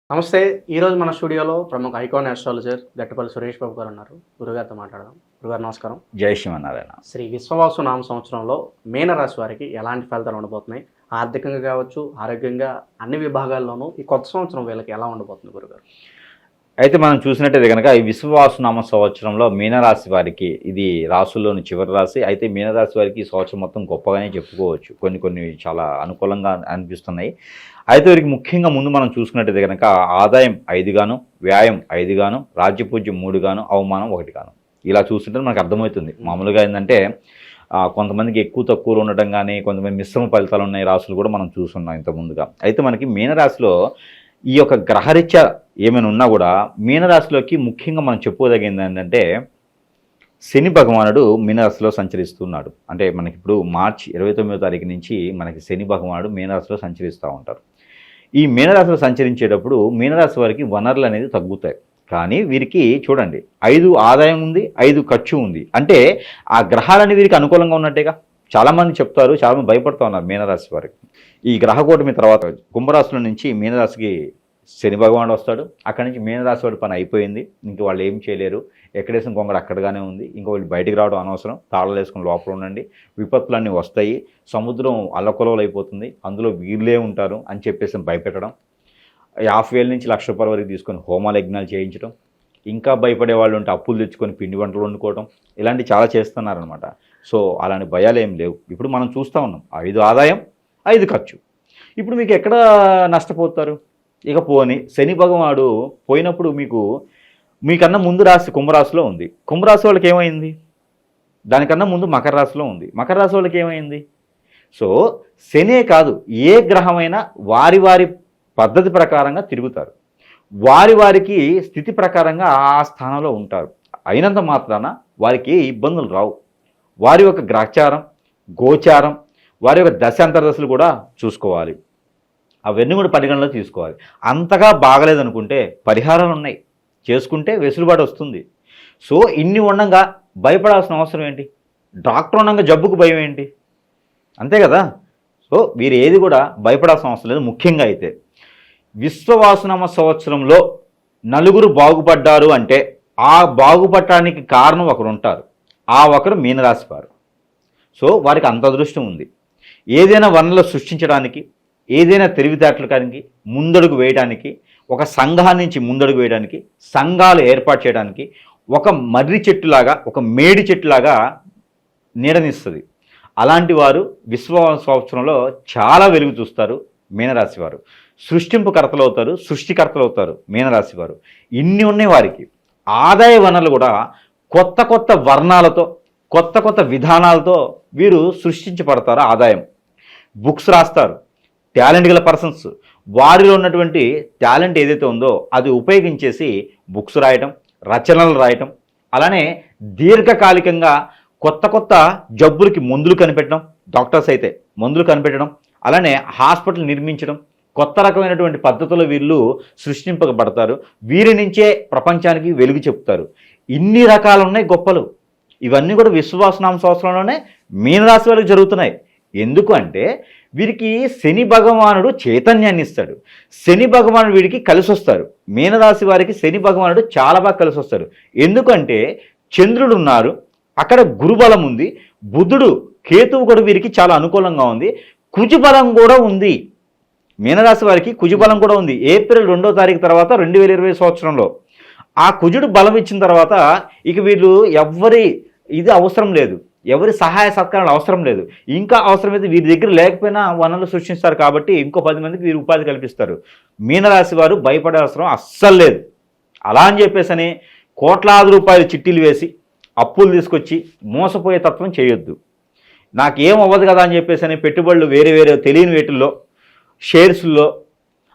నమస్తే. ఈరోజు మన స్టూడియోలో ప్రముఖ ఐకాన్ ఆస్ట్రాలజర్ గట్టుపల్లి సురేష్ బాబు గారు ఉన్నారు. గురుగారితో మాట్లాడదాం. గురుగారు నమస్కారం. జై శ్రీమన్నారాయణ. శ్రీ విశ్వవాసు నామ సంవత్సరంలో మీనరాశి వారికి ఎలాంటి ఫలితాలు ఉండబోతున్నాయి? ఆర్థికంగా కావచ్చు, ఆరోగ్యంగా అన్ని విభాగాల్లోనూ ఈ కొత్త సంవత్సరం వీళ్ళకి ఎలా ఉండబోతుంది గురుగారు? అయితే మనం చూసినట్టయితే కనుక ఈ విశ్వవాసునామ సంవత్సరంలో మీనరాశి వారికి ఇది రాసుల్లోని చివరి రాశి. అయితే మీనరాశి వారికి ఈ సంవత్సరం మొత్తం గొప్పగానే చెప్పుకోవచ్చు. కొన్ని చాలా అనుకూలంగా అనిపిస్తున్నాయి. అయితే వీరికి ముఖ్యంగా ముందు మనం చూసుకున్నట్టయితే కనుక ఆదాయం 5 గాను, వ్యాయం 5 గాను, రాజ్యపూజ్యం 3 గాను, అవమానం 1 గాను. ఇలా చూస్తుంటే మనకు అర్థమవుతుంది. మామూలుగా ఏంటంటే కొంతమందికి ఎక్కువ తక్కువలు ఉండటం కానీ, కొంతమంది మిశ్రమ ఫలితాలు ఉన్నాయి రాసులు కూడా మనం చూస్తున్నాం ఇంత ముందుగా. అయితే మనకి మీనరాశిలో ఈ యొక్క గ్రహరీత్యా ఏమైనా ఉన్నా కూడా మీనరాశిలోకి ముఖ్యంగా మనం చెప్పుకోదగింది ఏంటంటే శని భగవానుడు మీనరాశిలో సంచరిస్తున్నాడు. అంటే మనకి ఇప్పుడు మార్చి 29వ తారీఖు నుంచి మనకి శని భగవానుడు మీనరాశిలో సంచరిస్తూ ఉంటారు. ఈ మీనరాశిలో సంచరించేటప్పుడు మీనరాశి వారికి వనరులు అనేది తగ్గుతాయి. కానీ వీరికి చూడండి 5 ఆదాయం ఉంది, 5 ఖర్చు ఉంది. అంటే ఆ గ్రహాలని వీరికి అనుకూలంగా ఉన్నట్టేగా. చాలామంది చెప్తారు, చాలామంది భయపడుతూ ఉన్నారు మీనరాశి వారికి. ఈ గ్రహకూటమి తర్వాత కుంభరాశిలో నుంచి మీనరాశికి శని భగవానుడు వస్తాడు. అక్కడి నుంచి మీనరాశి వాడి పని అయిపోయింది, ఇంక వాళ్ళు ఏం చేయలేరు, ఎక్కడేసిన కొంగడు అక్కడగానే ఉంది, ఇంకా వాళ్ళు బయటికి రావడం అనవసరం, తాళాలు వేసుకుని లోపల ఉండండి, విపత్తులన్నీ వస్తాయి, సముద్రం అల్లకొలవలు అయిపోతుంది, అందులో వీళ్ళే ఉంటారు అని చెప్పేసి భయపెట్టడం, 50,000 నుంచి ₹1,00,000 వరకు తీసుకొని హోమాల యజ్ఞాలు చేయించడం, ఇంకా భయపడే వాళ్ళు ఉంటే అప్పులు తెచ్చుకొని పిండి వంటలు వండుకోవడం, ఇలాంటివి చాలా చేస్తున్నారనమాట. సో అలాంటి భయాలు ఏం లేవు. ఇప్పుడు మనం చూస్తూ ఉన్నాం 5 ఆదాయం 5 ఖర్చు. ఇప్పుడు మీకు ఎక్కడ నష్టపోతారు? ఇక పోని శని భగవానుడు పోయినప్పుడు మీకన్నా ముందు రాశి కుంభరాశిలో ఉంది. కుంభరాశి వాళ్ళకి ఏమైంది? దానికన్నా ముందు మకర రాశిలో ఉంది. మకర రాశి వాళ్ళకి ఏమైంది? సో శనే కాదు, ఏ గ్రహమైనా వారి వారి పద్ధతి ప్రకారంగా తిరుగుతారు, వారికి స్థితి ప్రకారంగా ఆ స్థానంలో ఉంటారు. అయినంత మాత్రాన వారికి ఇబ్బందులు రావు. వారి యొక్క గ్రహచారం, గోచారం, వారి యొక్క దశాంతరదశలు కూడా చూసుకోవాలి. అవన్నీ కూడా పరిగణలో తీసుకోవాలి. అంతగా బాగలేదనుకుంటే పరిహారాలు ఉన్నాయి, చేసుకుంటే వెసులుబాటు వస్తుంది. సో ఇన్ని ఉండగా భయపడాల్సిన అవసరం ఏంటి? డాక్టర్ ఉండగా జబ్బుకు భయం ఏంటి? అంతే కదా. సో వీరు ఏది కూడా భయపడాల్సిన అవసరం లేదు. ముఖ్యంగా అయితే విశ్వవాసునామ సంవత్సరంలో నలుగురు బాగుపడ్డారు అంటే ఆ బాగుపడటానికి కారణం ఒకరు ఉంటారు. ఆ ఒకరు మీనరాశి వారు. సో వారికి అంత అదృష్టం ఉంది. ఏదైనా వనరులు సృష్టించడానికి, ఏదైనా తెలివితేటలకి ముందడుగు వేయడానికి, ఒక సంఘాన్ని నుంచి ముందడుగు వేయడానికి, సంఘాలు ఏర్పాటు చేయడానికి ఒక మర్రి చెట్టులాగా, ఒక మేడి చెట్టులాగా నీడనిస్తుంది. అలాంటి వారు విశ్వవాసు సంవత్సరంలో చాలా వెలుగు చూస్తారు మీనరాశి వారు. సృష్టింపుకర్తలు అవుతారు, సృష్టికర్తలు అవుతారు మీనరాశి వారు. ఇన్ని ఉన్నాయి వారికి. ఆదాయ వనరులు కూడా కొత్త కొత్త వర్ణాలతో, కొత్త కొత్త విధానాలతో వీరు సృష్టించబడతారు. ఆదాయం, బుక్స్ రాస్తారు, టాలెంట్ గల పర్సన్స్ వారిలో ఉన్నటువంటి టాలెంట్ ఏదైతే ఉందో అది ఉపయోగించేసి బుక్స్ రాయటం, రచనలు రాయటం, అలానే దీర్ఘకాలికంగా కొత్త కొత్త జబ్బులకి మందులు కనిపెట్టడం, డాక్టర్స్ అయితే మందులు కనిపెట్టడం, అలానే హాస్పిటల్ నిర్మించడం, కొత్త రకమైనటువంటి పద్ధతులు వీళ్ళు సృష్టింపబడతారు. వీరి నుంచే ప్రపంచానికి వెలుగు చెప్తారు. ఇన్ని రకాలు ఉన్నాయి గొప్పలు. ఇవన్నీ కూడా విశ్వవాసునామ సంవత్సరంలోనే మీనరాశి వారికి జరుగుతున్నాయి. ఎందుకు అంటే వీరికి శని భగవానుడు చైతన్యాన్ని ఇస్తాడు. శని భగవానుడు వీరికి కలిసి వస్తారు. మీనరాశి వారికి శని భగవానుడు చాలా బాగా కలిసి వస్తారు. ఎందుకంటే చంద్రుడు ఉన్నారు, అక్కడ గురుబలం ఉంది, బుధుడు, కేతువు కూడా వీరికి చాలా అనుకూలంగా ఉంది, కుజబలం కూడా ఉంది. మీనరాశి వారికి కుజబలం కూడా ఉంది. ఏప్రిల్ 2వ తారీఖు తర్వాత 2020 సంవత్సరంలో ఆ కుజుడు బలం ఇచ్చిన తర్వాత ఇక వీళ్ళు ఇది అవసరం లేదు, ఎవరి సహాయ సత్కారాలు అవసరం లేదు. ఇంకా అవసరమైతే వీరి దగ్గర లేకపోయినా వనరులు సృష్టిస్తారు కాబట్టి ఇంకో 10 మందికి వీరు ఉపాధి కల్పిస్తారు. మీనరాశి వారు భయపడే అవసరం అస్సలు లేదు. అలా అని చెప్పేసని కోట్లాది రూపాయలు చిట్టీలు వేసి అప్పులు తీసుకొచ్చి మోసపోయే తత్వం చేయొద్దు. నాకేం అవ్వదు కదా అని చెప్పేసి పెట్టుబడులు వేరే తెలియని వేటిల్లో, షేర్స్లో,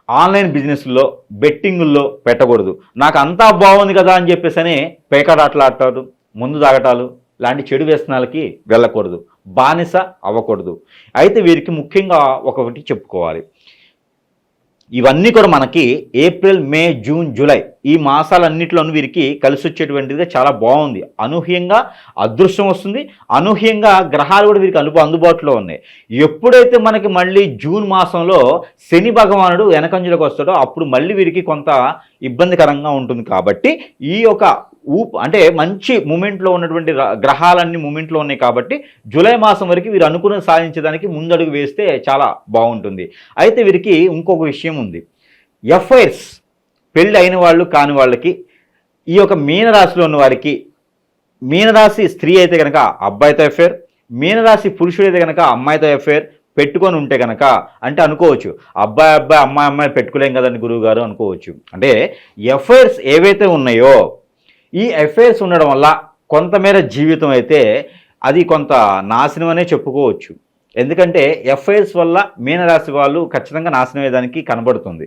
ఆన్లైన్ బిజినెస్లో, బెట్టింగుల్లో పెట్టకూడదు. నాకు అంతా బాగుంది కదా అని చెప్పేసి పేకాటాటలు, ముందు తాగటాలు లాంటి చెడు వ్యసనాలకి వెళ్ళకూడదు, బానిస అవ్వకూడదు. అయితే వీరికి ముఖ్యంగా ఒకటి చెప్పుకోవాలి. ఇవన్నీ కూడా మనకి ఏప్రిల్, మే, జూన్, జూలై ఈ మాసాలన్నింటిలోనూ వీరికి కలిసి వచ్చేటువంటిదిగా చాలా బాగుంది. అనూహ్యంగా అదృష్టం వస్తుంది, అనూహ్యంగా గ్రహాలు కూడా వీరికి అందుబాటులో ఉన్నాయి. ఎప్పుడైతే మనకి మళ్ళీ జూన్ మాసంలో శని భగవానుడు వెనకంజలకు వస్తాడో అప్పుడు మళ్ళీ వీరికి కొంత ఇబ్బందికరంగా ఉంటుంది. కాబట్టి ఈ యొక్క అంటే మంచి మూమెంట్లో ఉన్నటువంటి గ్రహాలన్నీ మూమెంట్లో ఉన్నాయి కాబట్టి జూలై మాసం వరకు వీరు అనుకున్న సాధించడానికి ముందడుగు వేస్తే చాలా బాగుంటుంది. అయితే వీరికి ఇంకొక విషయం ఉంది. ఎఫ్ఐఆర్స్ పెళ్ళి అయిన వాళ్ళు కాని వాళ్ళకి, ఈ యొక్క మీనరాశిలో ఉన్న వారికి, మీనరాశి స్త్రీ అయితే కనుక అబ్బాయితో ఎఫ్ఐఆర్, మీనరాశి పురుషుడు అయితే కనుక అమ్మాయితో ఎఫ్ఐఆర్ పెట్టుకొని ఉంటే కనుక, అంటే అనుకోవచ్చు అబ్బాయి అమ్మాయి పెట్టుకోలేం కదండి గురువు గారు అనుకోవచ్చు. అంటే ఎఫ్ఐఆర్స్ ఏవైతే ఉన్నాయో ఈ ఎఫ్ఐఆర్స్ ఉండడం వల్ల కొంతమేర జీవితం అయితే అది కొంత నాశనం అనే చెప్పుకోవచ్చు. ఎందుకంటే ఎఫ్ఐఆర్స్ వల్ల మీనరాశి వాళ్ళు ఖచ్చితంగా నాశనం అయ్యేదానికి కనబడుతుంది.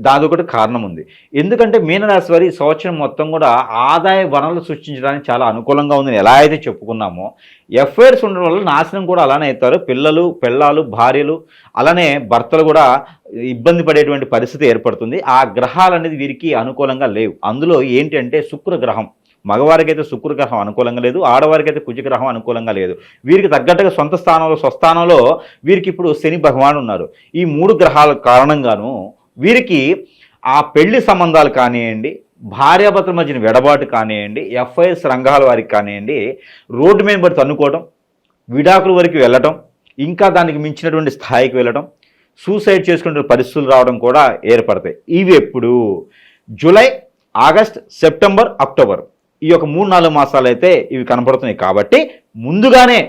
దాని ఒకటి కారణం ఉంది. ఎందుకంటే మీనరాశి వారి సంవత్సరం మొత్తం కూడా ఆదాయ వనరులు సృష్టించడానికి చాలా అనుకూలంగా ఉందని ఎలా అయితే చెప్పుకున్నామో, ఎఫ్ఐఆర్స్ ఉండడం వల్ల నాశనం కూడా అలానే అవుతారు. పెళ్ళాలు, భార్యలు, అలానే భర్తలు కూడా ఇబ్బంది పడేటువంటి పరిస్థితి ఏర్పడుతుంది. ఆ గ్రహాలు అనేది వీరికి అనుకూలంగా లేవు. అందులో ఏంటంటే శుక్రగ్రహం, మగవారికి అయితే శుక్రగ్రహం అనుకూలంగా లేదు, ఆడవారికి అయితే కుజగ్రహం అనుకూలంగా లేదు. వీరికి తగ్గట్టుగా సొంత స్థానంలో స్వస్థానంలో వీరికి ఇప్పుడు శని భగవానుడు ఉన్నారు. ఈ 3 గ్రహాల కారణంగాను వీరికి ఆ పెళ్లి సంబంధాలు కానివ్వండి, భార్యాభర్తల మధ్యన వెడబాటు కానివ్వండి, ఎఫ్ఐఆర్స్ రంగాల వారికి కానివ్వండి, రోడ్డు మీద పడి తన్నుకోవడం, విడాకుల వరకు వెళ్ళటం, ఇంకా దానికి మించినటువంటి స్థాయికి వెళ్ళటం, సూసైడ్ చేసుకునే పరిస్థితులు రావడం కూడా ఏర్పడతాయి. ఇవి ఎప్పుడు? జూలై, ఆగస్ట్, సెప్టెంబర్, అక్టోబర్ ఈ యొక్క 3-4 మాసాలు అయితే ఇవి కనపడుతున్నాయి. కాబట్టి ముందుగానే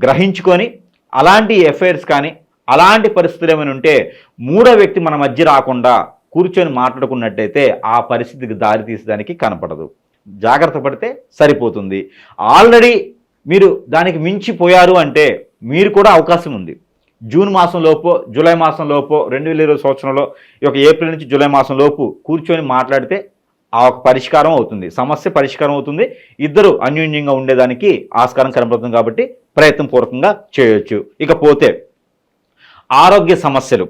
గ్రహించుకొని అలాంటి ఎఫ్ఐఆర్స్ కానీ అలాంటి పరిస్థితులు ఏమైనా ఉంటే మూడో వ్యక్తి మన మధ్య రాకుండా కూర్చొని మాట్లాడుకున్నట్టయితే ఆ పరిస్థితికి దారి తీసేదానికి కనపడదు. జాగ్రత్త పడితే సరిపోతుంది. ఆల్రెడీ మీరు దానికి మించిపోయారు అంటే మీరు కూడా అవకాశం ఉంది. జూన్ మాసంలోపో, జూలై మాసంలోపో, 2020 సంవత్సరంలో ఈ యొక్క ఏప్రిల్ నుంచి జూలై మాసంలోపు కూర్చొని మాట్లాడితే ఆ ఒక పరిష్కారం అవుతుంది, సమస్య పరిష్కారం అవుతుంది. ఇద్దరు అన్యోన్యంగా ఉండేదానికి ఆస్కారం కనబడుతుంది. కాబట్టి ప్రయత్నపూర్వకంగా చేయొచ్చు. ఇకపోతే ఆరోగ్య సమస్యలు,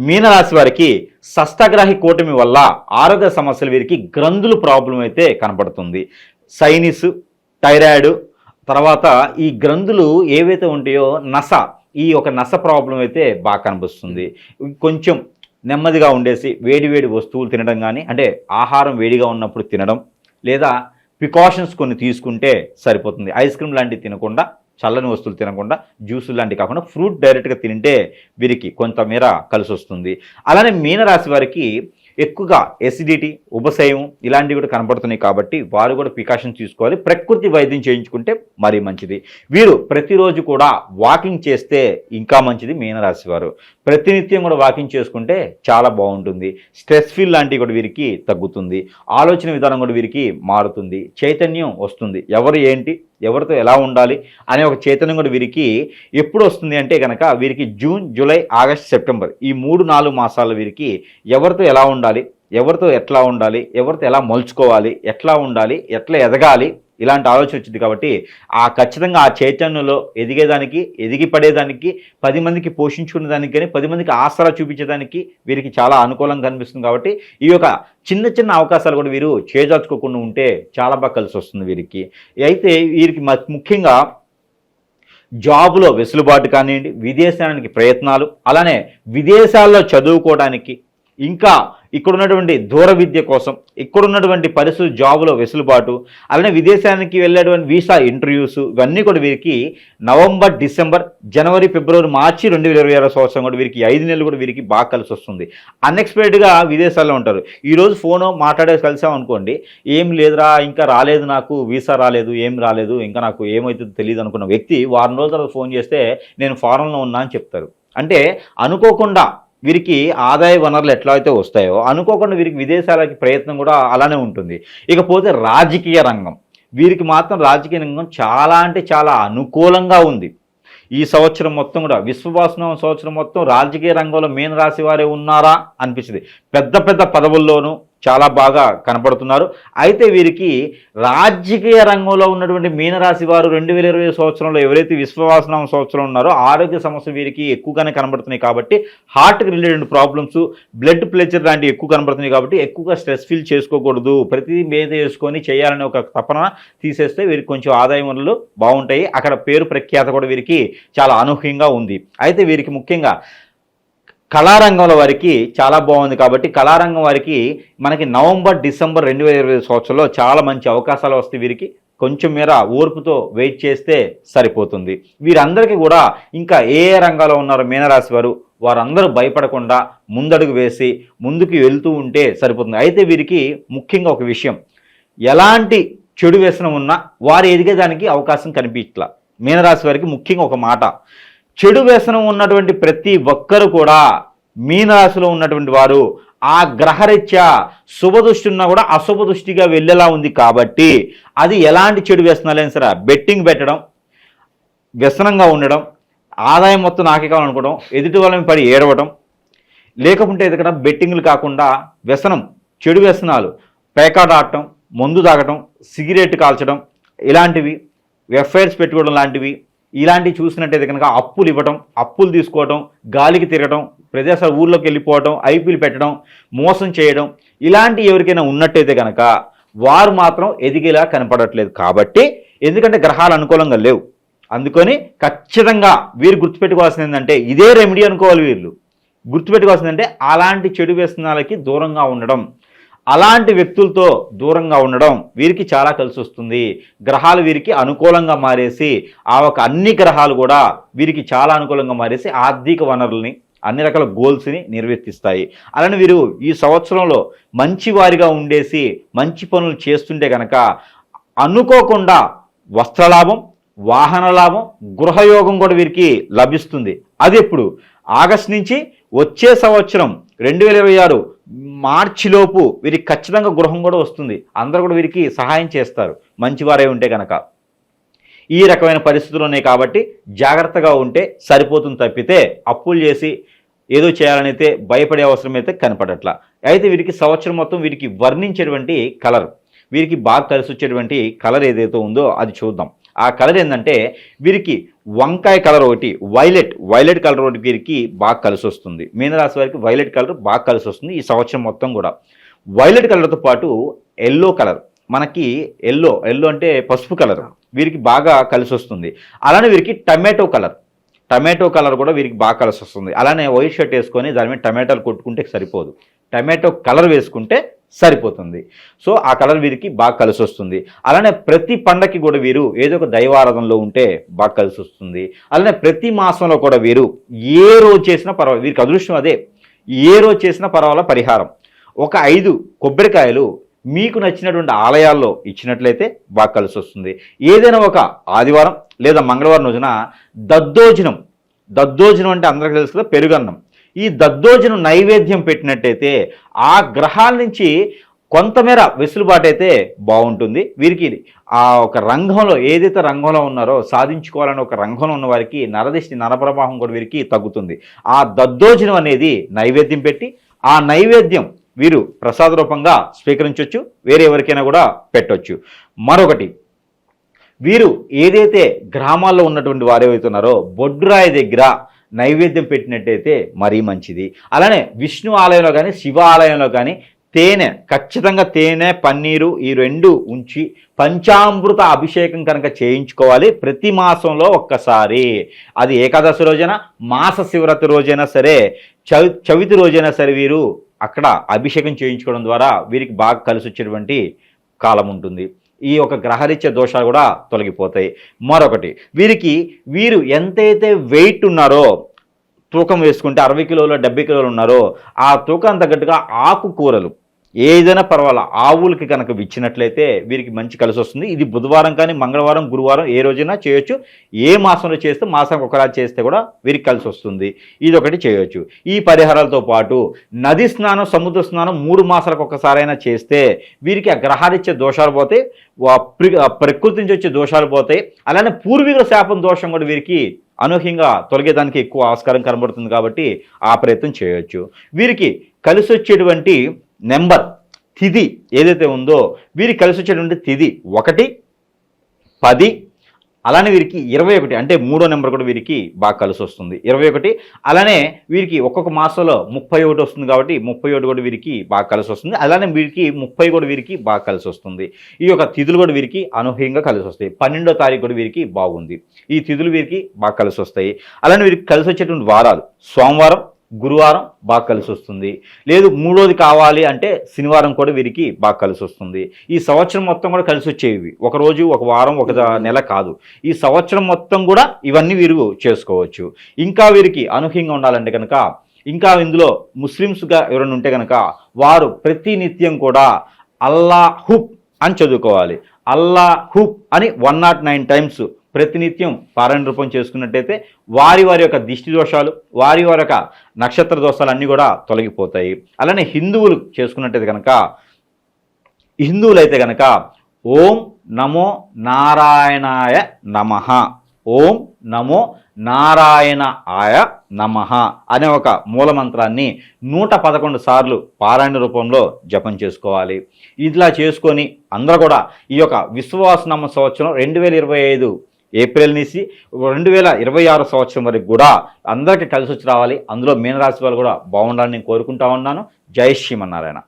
మీనరాశి వారికి షష్టగ్రహి కూటమి వల్ల ఆరోగ్య సమస్యలు వీరికి గ్రంథులు ప్రాబ్లం అయితే కనపడుతుంది. సైనిస్, థైరాయిడ్, తర్వాత ఈ గ్రంథులు ఏవైతే ఉంటాయో ఈ యొక్క నస ప్రాబ్లం అయితే బాగా కనిపిస్తుంది. కొంచెం నెమ్మదిగా ఉండేసి వేడి వస్తువులు తినడం కానీ, అంటే ఆహారం వేడిగా ఉన్నప్పుడు తినడం, లేదా ప్రికాషన్స్ కొన్ని తీసుకుంటే సరిపోతుంది. ఐస్ క్రీమ్ లాంటివి తినకుండా, చల్లని వస్తువులు తినకుండా, జ్యూసులు లాంటివి కాకుండా ఫ్రూట్ డైరెక్ట్గా తింటే వీరికి కొంతమేర కలిసి వస్తుంది. అలానే మీనరాశి వారికి ఎక్కువగా ఎసిడిటీ, ఉపశయం ఇలాంటివి కూడా కనపడుతున్నాయి. కాబట్టి వారు కూడా ప్రికాషన్స్ తీసుకోవాలి. ప్రకృతి వైద్యం చేయించుకుంటే మరీ మంచిది. వీరు ప్రతిరోజు కూడా వాకింగ్ చేస్తే ఇంకా మంచిది. మీనరాశి వారు ప్రతినిత్యం కూడా వాకింగ్ చేసుకుంటే చాలా బాగుంటుంది. స్ట్రెస్ ఫీల్ లాంటివి కూడా వీరికి తగ్గుతుంది. ఆలోచన విధానం కూడా వీరికి మారుతుంది. చైతన్యం వస్తుంది. ఎవరు ఏంటి, ఎవరితో ఎలా ఉండాలి అనే ఒక చైతన్యం కూడా వీరికి ఎప్పుడు వస్తుంది అంటే కనుక వీరికి జూన్, జూలై, ఆగస్ట్, సెప్టెంబర్ ఈ 3-4 మాసాలు వీరికి ఎవరితో ఎలా ఉండాలి, ఎవరితో ఎట్లా ఉండాలి, ఎవరితో ఎలా మలుచుకోవాలి, ఎట్లా ఉండాలి, ఎట్లా ఎదగాలి, ఇలాంటి ఆలోచన వచ్చింది. కాబట్టి ఖచ్చితంగా ఆ చైతన్యంలో ఎదిగి పడేదానికి, 10 మందికి పోషించుకునేదానికి కానీ 10 మందికి ఆసరా చూపించేదానికి వీరికి చాలా అనుకూలంగా కనిపిస్తుంది. కాబట్టి ఈ యొక్క చిన్న అవకాశాలు కూడా వీరు చేజార్చుకోకుండా ఉంటే చాలా బాగా కలిసి వస్తుంది వీరికి. అయితే వీరికి ముఖ్యంగా జాబులో వెసులుబాటు కానివ్వండి, విదేశానికి ప్రయత్నాలు, అలానే విదేశాల్లో చదువుకోవడానికి, ఇంకా ఇక్కడ ఉన్నటువంటి దూర విద్య కోసం, ఇక్కడ ఉన్నటువంటి పరిస్థితులు, జాబులో వెసులుబాటు, అలానే విదేశానికి వెళ్ళేటువంటి వీసా ఇంటర్వ్యూస్ ఇవన్నీ కూడా వీరికి నవంబర్, డిసెంబర్, జనవరి, ఫిబ్రవరి, మార్చి 2026 సంవత్సరం కూడా వీరికి 5 నెలలు కూడా వీరికి బాగా కలిసి వస్తుంది. అన్ఎక్స్పెక్టెడ్గా విదేశాల్లో ఉంటారు. ఈరోజు ఫోను మాట్లాడేసి కలిసాం అనుకోండి, ఏం లేదురా ఇంకా రాలేదు, నాకు వీసా రాలేదు, ఏం రాలేదు, ఇంకా నాకు ఏమవుతుందో తెలియదు అనుకున్న వ్యక్తి వారం రోజుల తర్వాత ఫోన్ చేస్తే నేను ఫారెన్లో ఉన్నా అని చెప్తారు. అంటే అనుకోకుండా వీరికి ఆదాయ వనరులు ఎట్లా అయితే వస్తాయో అనుకోకుండా వీరికి విదేశాలకి ప్రయత్నం కూడా అలానే ఉంటుంది. ఇకపోతే రాజకీయ రంగం, వీరికి మాత్రం రాజకీయ రంగం చాలా అంటే చాలా అనుకూలంగా ఉంది. ఈ సంవత్సరం మొత్తం కూడా విశ్వవాసనం సంవత్సరం మొత్తం రాజకీయ రంగంలో మీనరాశి వారే ఉన్నారా అనిపించింది. పెద్ద పదవుల్లోనూ చాలా బాగా కనపడుతున్నారు. అయితే వీరికి రాజకీయ రంగంలో ఉన్నటువంటి మీనరాశి వారు 2020 సంవత్సరంలో ఎవరైతే విశ్వవాసనామ సంవత్సరం ఉన్నారో ఆరోగ్య సమస్యలు వీరికి ఎక్కువగానే కనబడుతున్నాయి కాబట్టి, హార్ట్కి రిలేటెడ్ ప్రాబ్లమ్స్, బ్లడ్ ప్రెషర్ లాంటివి ఎక్కువ కనబడుతున్నాయి కాబట్టి ఎక్కువగా స్ట్రెస్ ఫీల్ చేసుకోకూడదు, ప్రతిదీ మీద వేసుకొని చేయాలనే ఒక తపన తీసేస్తే వీరికి కొంచెం ఆదాయం వనరులు బాగుంటాయి. అక్కడ పేరు ప్రఖ్యాత కూడా వీరికి చాలా అనూహ్యంగా ఉంది. అయితే వీరికి ముఖ్యంగా కళారంగంలో వారికి చాలా బాగుంది కాబట్టి కళారంగం వారికి మనకి నవంబర్ డిసెంబర్ 2020 సంవత్సరంలో చాలా మంచి అవకాశాలు వస్తాయి. వీరికి కొంచెం మేర ఓర్పుతో వెయిట్ చేస్తే సరిపోతుంది. వీరందరికీ కూడా ఇంకా ఏ రంగాల్లో ఉన్నారో మీనరాశి వారు వారందరూ భయపడకుండా ముందడుగు వేసి ముందుకు వెళ్తూ ఉంటే సరిపోతుంది. అయితే వీరికి ముఖ్యంగా ఒక విషయం, ఎలాంటి చెడు వ్యసనం ఉన్నా వారు ఎదిగేదానికి అవకాశం కనిపించట్లా. మీనరాశి వారికి ముఖ్యంగా ఒక మాట, చెడు వ్యసనం ఉన్నటువంటి ప్రతి ఒక్కరు కూడా మీనరాశిలో ఉన్నటువంటి వారు ఆ గ్రహరీత్యా శుభదృష్టి ఉన్నా కూడా అశుభ దృష్టిగా వెళ్ళేలా ఉంది కాబట్టి అది ఎలాంటి చెడు వ్యసనాలైనా సరే, బెట్టింగ్ పెట్టడం, వ్యసనంగా ఉండడం, ఆదాయం మొత్తం నాకే కావాలనుకోవడం, ఎదుటి వాళ్ళని పడి ఏడవడం, లేకుంటే ఎదుకడం, బెట్టింగ్లు కాకుండా వ్యసనం, చెడు వ్యసనాలు, పేకాట ఆడటం, మందు తాగటం, సిగరెట్ కాల్చడం, ఇలాంటివి, ఎఫ్ఐఆర్స్ పెట్టుకోవడం లాంటివి, ఇలాంటివి చూసినట్టయితే కనుక అప్పులు ఇవ్వటం, అప్పులు తీసుకోవడం, గాలికి తిరగడం, ప్రదేశాల ఊర్లోకి వెళ్ళిపోవడం, ఐపీలు పెట్టడం, మోసం చేయడం, ఇలాంటి ఎవరికైనా ఉన్నట్టయితే కనుక వారు మాత్రం ఎదిగేలా కనపడట్లేదు. కాబట్టి ఎందుకంటే గ్రహాలు అనుకూలంగా లేవు, అందుకని ఖచ్చితంగా వీరు గుర్తుపెట్టుకోవాల్సింది ఏంటంటే ఇదే రెమెడీ అనుకోవాలి. వీళ్ళు గుర్తుపెట్టుకోవాల్సిందంటే అలాంటి చెడు వ్యసనాలకి దూరంగా ఉండడం, అలాంటి వ్యక్తులతో దూరంగా ఉండడం వీరికి చాలా కలిసి వస్తుంది. గ్రహాలు వీరికి అనుకూలంగా మారేసి అన్ని గ్రహాలు కూడా వీరికి చాలా అనుకూలంగా మారేసి ఆర్థిక వనరుల్ని, అన్ని రకాల గోల్స్ని నిర్వర్తిస్తాయి. అలానే వీరు ఈ సంవత్సరంలో మంచి వారిగా ఉండేసి మంచి పనులు చేస్తుంటే కనుక అనుకోకుండా వస్త్రలాభం, వాహన లాభం, గృహయోగం కూడా వీరికి లభిస్తుంది. అది ఎప్పుడు? ఆగస్టు నుంచి వచ్చే సంవత్సరం 2026 మార్చిలోపు వీరికి ఖచ్చితంగా గృహం కూడా వస్తుంది. అందరూ కూడా వీరికి సహాయం చేస్తారు మంచివారే ఉంటే కనుక. ఈ రకమైన పరిస్థితులు ఉన్నాయి కాబట్టి జాగ్రత్తగా ఉంటే సరిపోతుంది తప్పితే అప్పులు చేసి ఏదో చేయాలనైతే భయపడే అవసరం అయితే కనపడట్లా. అయితే వీరికి సంవత్సరం మొత్తం వీరికి వర్ణించేటువంటి కలర్, వీరికి బాగా కలిసి వచ్చేటువంటి కలర్ ఏదైతే ఉందో అది చూద్దాం. ఆ కలర్ ఏంటంటే వీరికి వంకాయ కలర్ ఒకటి, వైలెట్ కలర్ ఒకటి వీరికి బాగా కలిసి వస్తుంది. మీనరాశి వారికి వైలెట్ కలర్ బాగా కలిసి వస్తుంది ఈ సంవత్సరం మొత్తం కూడా. వైలెట్ కలర్తో పాటు ఎల్లో కలర్, మనకి ఎల్లో అంటే పసుపు కలర్ వీరికి బాగా కలిసి వస్తుంది. అలానే వీరికి టమాటో కలర్ కూడా వీరికి బాగా కలిసి వస్తుంది. అలానే వైట్ షర్ట్ వేసుకొని దాని మీద టమాటాలు కొట్టుకుంటే సరిపోదు, టమాటో కలర్ వేసుకుంటే సరిపోతుంది. సో ఆ కలర్ వీరికి బాగా కలిసి వస్తుంది. అలానే ప్రతి పండగకి కూడా వీరు ఏదో ఒక దైవారాధనలో ఉంటే బాగా కలిసి వస్తుంది. అలానే ప్రతి మాసంలో కూడా వీరు ఏ రోజు చేసినా పర్వాలేదు, వీరికి అదృష్టం అదే, ఏ రోజు చేసినా పర్వాలేదు పరిహారం ఒక 5 కొబ్బరికాయలు మీకు నచ్చినటువంటి ఆలయాల్లో ఇచ్చినట్లయితే బాగా కలిసి వస్తుంది. ఏదైనా ఒక ఆదివారం లేదా మంగళవారం రోజున దద్దోజనం అంటే అందరికీ తెలుసు కదా, పెరుగన్నం, ఈ దద్దోజనం నైవేద్యం పెట్టినట్టయితే ఆ గ్రహాల నుంచి కొంతమేర వెసులుబాటు అయితే బాగుంటుంది. వీరికి ఆ ఒక రంగంలో ఏదైతే రంగంలో ఉన్నారో సాధించుకోవాలని ఒక రంగంలో ఉన్న వారికి నరప్రవాహం కూడా వీరికి తగ్గుతుంది. ఆ దద్దోజనం అనేది నైవేద్యం పెట్టి ఆ నైవేద్యం వీరు ప్రసాద రూపంగా స్వీకరించవచ్చు, వేరే ఎవరికైనా కూడా పెట్టవచ్చు. మరొకటి, వీరు ఏదైతే గ్రామాల్లో ఉన్నటువంటి వారు ఏవైతున్నారో బొడ్డురాయి దగ్గర నైవేద్యం పెట్టినట్టయితే మరీ మంచిది. అలానే విష్ణు ఆలయంలో కానీ శివ ఆలయంలో కానీ ఖచ్చితంగా తేనె, పన్నీరు ఈ 2 ఉంచి పంచామృత అభిషేకం కనుక చేయించుకోవాలి ప్రతి మాసంలో ఒక్కసారి. అది ఏకాదశి రోజైనా, మాస శివరాత్రి రోజైనా సరే, చవితి రోజైనా సరే వీరు అక్కడ అభిషేకం చేయించుకోవడం ద్వారా వీరికి బాగా కలిసి వచ్చేటువంటి కాలం ఉంటుంది. ఈ ఒక గ్రహరీత్య దోషాలు కూడా తొలగిపోతాయి. మరొకటి, వీరు ఎంతైతే వెయిట్ ఉన్నారో తూకం వేసుకుంటే 60 కిలోలు 70 కిలోలు ఉన్నారో ఆ తూకం తగ్గట్టుగా ఆకుకూరలు ఏదైనా పర్వాలా ఆవులకి కనుక ఇచ్చినట్లయితే వీరికి మంచి కలిసి వస్తుంది. ఇది బుధవారం కానీ మంగళవారం, గురువారం ఏ రోజైనా చేయొచ్చు. ఏ మాసంలో చేస్తే మాసానికి ఒకసారి చేస్తే కూడా వీరికి కలిసి వస్తుంది. ఇది ఒకటి చేయొచ్చు. ఈ పరిహారాలతో పాటు నది స్నానం, సముద్ర స్నానం 3 మాసాలకు ఒకసారైనా చేస్తే వీరికి ఆ గ్రహారీత్య దోషాలు పోతాయి, ప్రకృతి నుంచి వచ్చే దోషాలు పోతాయి. అలానే పూర్వీకుల శాపం దోషం కూడా వీరికి అనూహ్యంగా తొలగేదానికి ఎక్కువ ఆస్కారం కనబడుతుంది కాబట్టి ఆ ప్రయత్నం చేయొచ్చు. వీరికి కలిసి వచ్చేటువంటి నెంబర్ తిథి ఏదైతే ఉందో వీరికి కలిసి వచ్చేటువంటి తిథి 1, 10, అలానే వీరికి 21 అంటే 3వ నెంబర్ కూడా వీరికి బాగా కలిసి వస్తుంది 21. అలానే వీరికి ఒక్కొక్క మాసంలో 31 వస్తుంది కాబట్టి 31 కూడా వీరికి బాగా కలిసి వస్తుంది. అలానే వీరికి 30 కూడా వీరికి బాగా కలిసి వస్తుంది. ఈ యొక్క తిథులు కూడా వీరికి అనూహ్యంగా కలిసి వస్తాయి. 12వ తారీఖు కూడా వీరికి బాగుంది. ఈ తిథులు వీరికి బాగా కలిసి వస్తాయి. అలానే వీరికి కలిసి వచ్చేటువంటి వారాలు సోమవారం, గురువారం బాగా కలిసి వస్తుంది. లేదు 3వది కావాలి అంటే శనివారం కూడా వీరికి బాగా కలిసి వస్తుంది. ఈ సంవత్సరం మొత్తం కూడా కలిసి వచ్చేవి, ఒక రోజు, ఒక వారం, ఒక నెల కాదు. ఈ సంవత్సరం మొత్తం కూడా ఇవన్నీ వీరు చేసుకోవచ్చు. ఇంకా వీరికి అనూహ్యంగా ఉండాలంటే కనుక ఇంకా ఇందులో ముస్లిమ్స్గా ఎవరైనా ఉంటే కనుక వారు ప్రతి నిత్యం కూడా అల్లాహు అని చదువుకోవాలి. అల్లాహు అని 109 టైమ్స్ ప్రతినిత్యం పారాయణ రూపం చేసుకున్నట్టయితే వారి యొక్క దిష్టి దోషాలు, వారి యొక్క నక్షత్ర దోషాలు అన్నీ కూడా తొలగిపోతాయి. అలానే హిందువులు చేసుకున్నట్టయితే కనుక హిందువులైతే కనుక ఓం నమో నారాయణాయ నమః, ఓం నమో నారాయణాయ నమః అనే ఒక మూలమంత్రాన్ని 111 సార్లు పారాయణ రూపంలో జపం చేసుకోవాలి. ఇట్లా చేసుకొని అందరూ కూడా ఈ యొక్క విశ్వావసునామ సంవత్సరం 2025 ఏప్రిల్ నుంచి 2026 సంవత్సరం వరకు కూడా అందరికీ కలిసి వచ్చి రావాలి. అందులో మీనరాశి వాళ్ళు కూడా బాగుండాలని నేను కోరుకుంటా ఉన్నాను. జై శ్రీమన్నారాయణ.